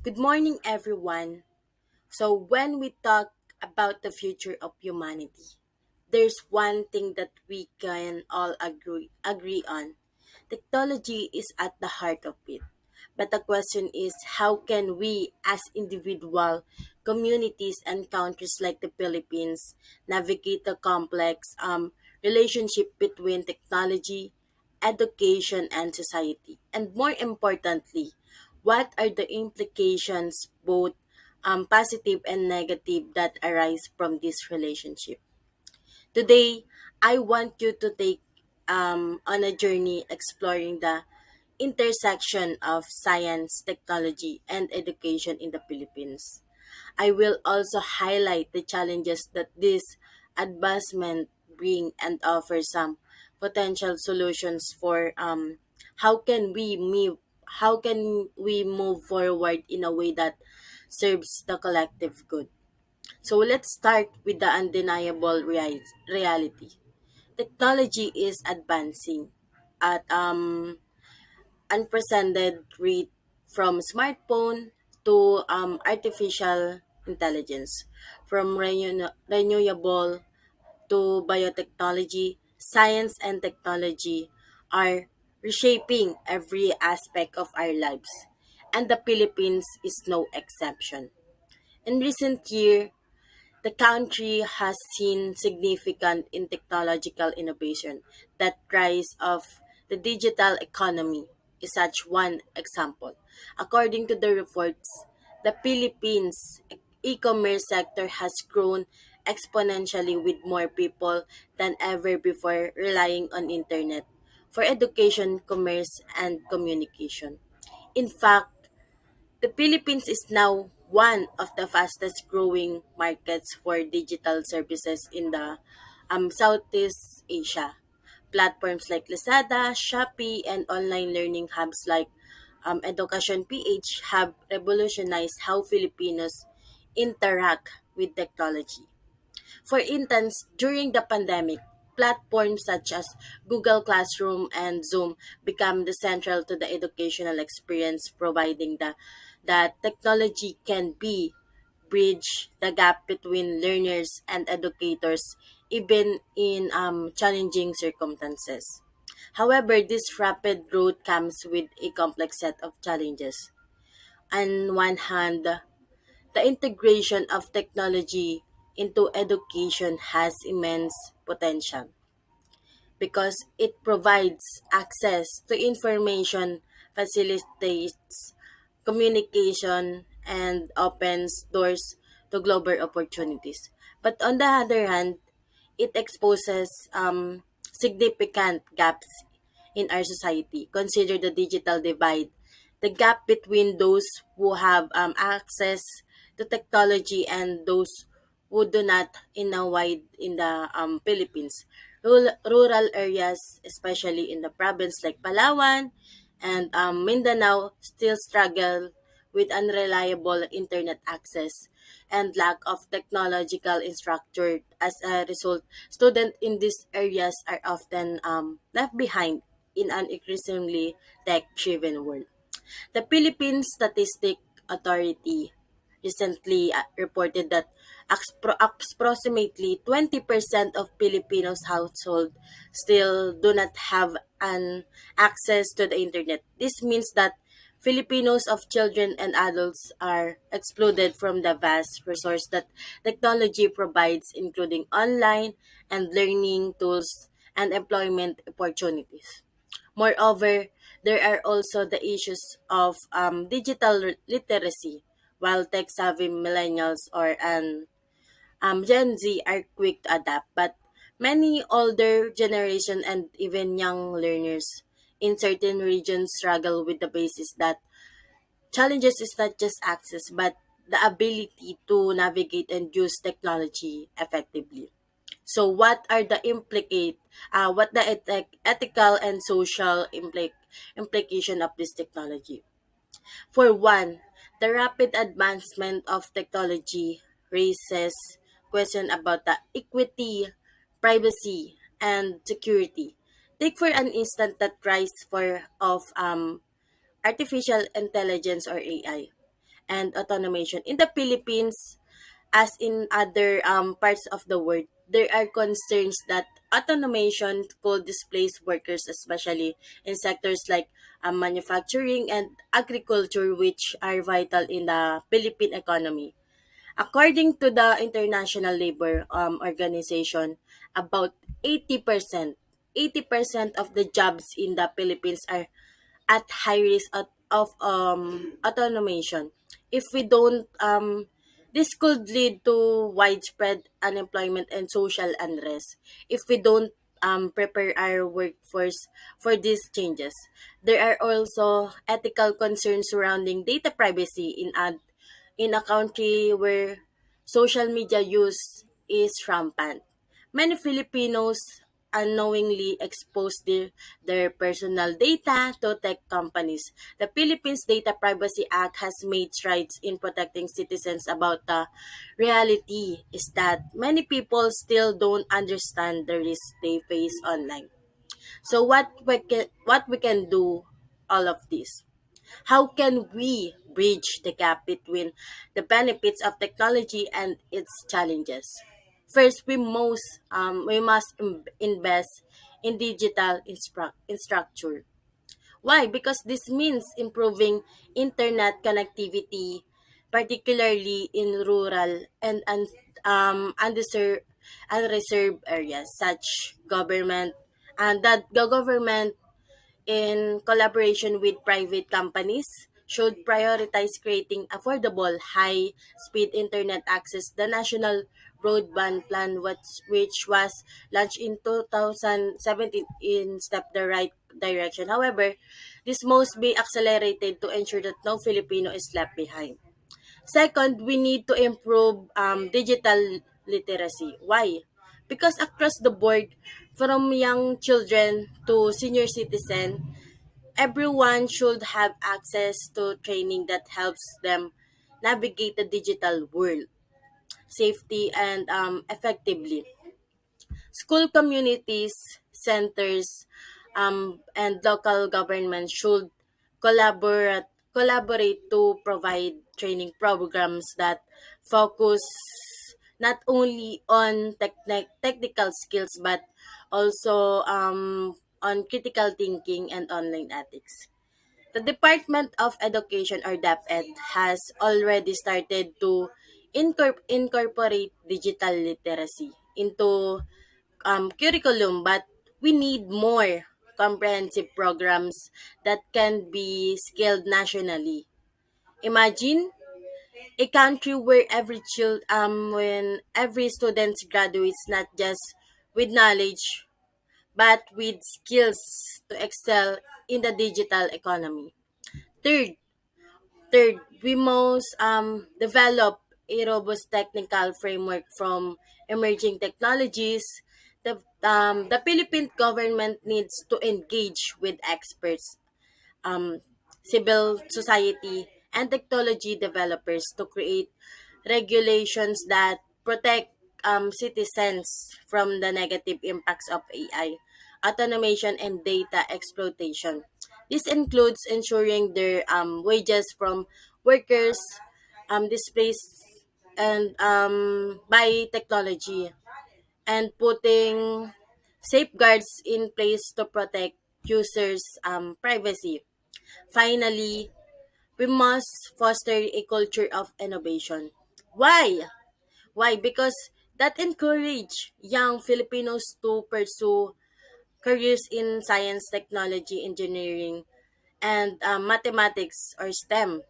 Good morning, everyone. So, when we talk about the future of humanity, there's one thing that we can all agree on. Technology is at the heart of it. But the question is, how can we, as individual communities and countries like the Philippines, navigate the complex relationship between technology, education, and society? And more importantly, what are the implications, both positive and negative, that arise from this relationship? Today, I want you to take on a journey exploring the intersection of science, technology, and education in the Philippines. I will also highlight the challenges that this advancement bring and offer some potential solutions for how can we move forward in a way that serves the collective good. So let's start with the undeniable reality. Technology is advancing at unprecedented rate, from smartphone to artificial intelligence, from renewable to biotechnology. Science and technology are reshaping every aspect of our lives, and the Philippines is no exception. In recent years, the country has seen significant in technological innovation. That rise of the digital economy is such one example. According to the reports, the Philippines e-commerce sector has grown exponentially, with more people than ever before relying on internet for education, commerce, and communication. In fact, the Philippines is now one of the fastest growing markets for digital services in the Southeast Asia. Platforms like Lazada, Shopee, and online learning hubs like Education PH have revolutionized how Filipinos interact with technology. For instance, during the pandemic, platforms such as Google Classroom and Zoom become the central to the educational experience, providing that technology can be bridge the gap between learners and educators, even in challenging circumstances. However, this rapid growth comes with a complex set of challenges. On one hand, the integration of technology into education has immense potential because it provides access to information, facilitates communication, and opens doors to global opportunities. But on the other hand, it exposes significant gaps in our society. Consider the digital divide, the gap between those who have access to technology and those who do not, in a wide in the Philippines. Rural areas, especially in the province like Palawan and Mindanao, still struggle with unreliable internet access and lack of technological infrastructure. As a result, students in these areas are often left behind in an increasingly tech-driven world. The Philippine Statistic Authority recently reported that approximately 20% of Filipinos households still do not have an access to the internet. This means that Filipinos of children and adults are excluded from the vast resource that technology provides, including online and learning tools and employment opportunities. Moreover, there are also the issues of digital literacy. While tech-savvy millennials or Gen Z are quick to adapt, but many older generation and even young learners in certain regions struggle with the basis that challenges is not just access, but the ability to navigate and use technology effectively. So what are the what the ethical and social implication of this technology? For one, the rapid advancement of technology raises question about the equity, privacy, and security. Take for an instant that rise for of artificial intelligence or AI. and automation. In the Philippines, as in other parts of the world, there are concerns that automation could displace workers, especially in sectors like manufacturing and agriculture, which are vital in the Philippine economy. According to the International Labor Organization, about 80%, 80% of the jobs in the Philippines are at high risk of automation. If we don't, this could lead to widespread unemployment and social unrest if we don't prepare our workforce for these changes. There are also ethical concerns surrounding data privacy in a country where social media use is rampant. Many Filipinos unknowingly expose their personal data to tech companies. The Philippines Data Privacy Act has made strides in protecting citizens about the reality is that many people still don't understand the risks they face online. So what we can do all of this? How can we bridge the gap between the benefits of technology and its challenges? First, we must invest in digital infrastructure. Why? Because this means improving internet connectivity, particularly in rural and unreserved areas, such government and that the government in collaboration with private companies, should prioritize creating affordable, high-speed internet access. The National Broadband Plan, which was launched in 2017, in step the right direction. However, this must be accelerated to ensure that no Filipino is left behind. Second, we need to improve digital literacy. Why? Because across the board, from young children to senior citizen, everyone should have access to training that helps them navigate the digital world safety and effectively. School communities, centers, and local government should collaborate to provide training programs that focus not only on technical skills but also on critical thinking and online ethics. The Department of Education or DepEd has already started to incorporate digital literacy into curriculum, but we need more comprehensive programs that can be scaled nationally. Imagine a country where when every student graduates not just with knowledge but with skills to excel in the digital economy. Third, Third, we must develop a robust technical framework from emerging technologies. The Philippine government needs to engage with experts, civil society, and technology developers to create regulations that protect citizens from the negative impacts of AI, automation, and data exploitation. This includes ensuring their wages from workers displaced and by technology and putting safeguards in place to protect users' privacy. Finally, we must foster a culture of innovation. Why? Why? Because that encourage young Filipinos to pursue careers in science, technology, engineering, and mathematics or STEM.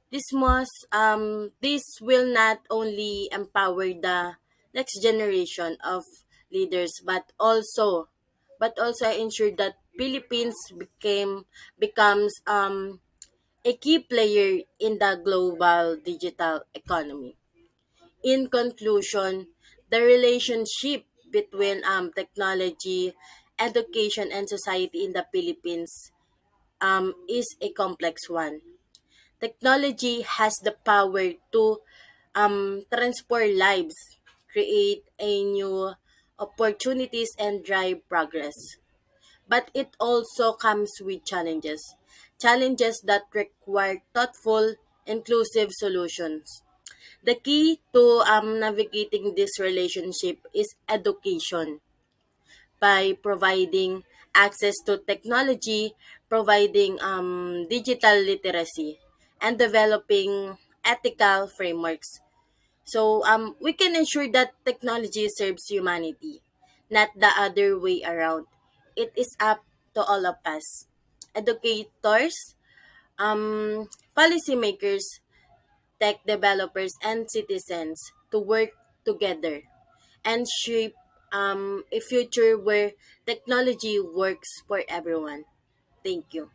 This will not only empower the next generation of leaders, but also ensure that Philippines becomes a key player in the global digital economy. In conclusion, the relationship between technology, education, and society in the Philippines is a complex one. Technology has the power to transform lives, create a new opportunities, and drive progress. But it also comes with challenges. Challenges that require thoughtful inclusive solutions. The key to navigating this relationship is education by providing access to technology, providing digital literacy, and developing ethical frameworks. So we can ensure that technology serves humanity, not the other way around. It is up to all of us, educators, policymakers, tech developers, and citizens to work together and shape a future where technology works for everyone. Thank you.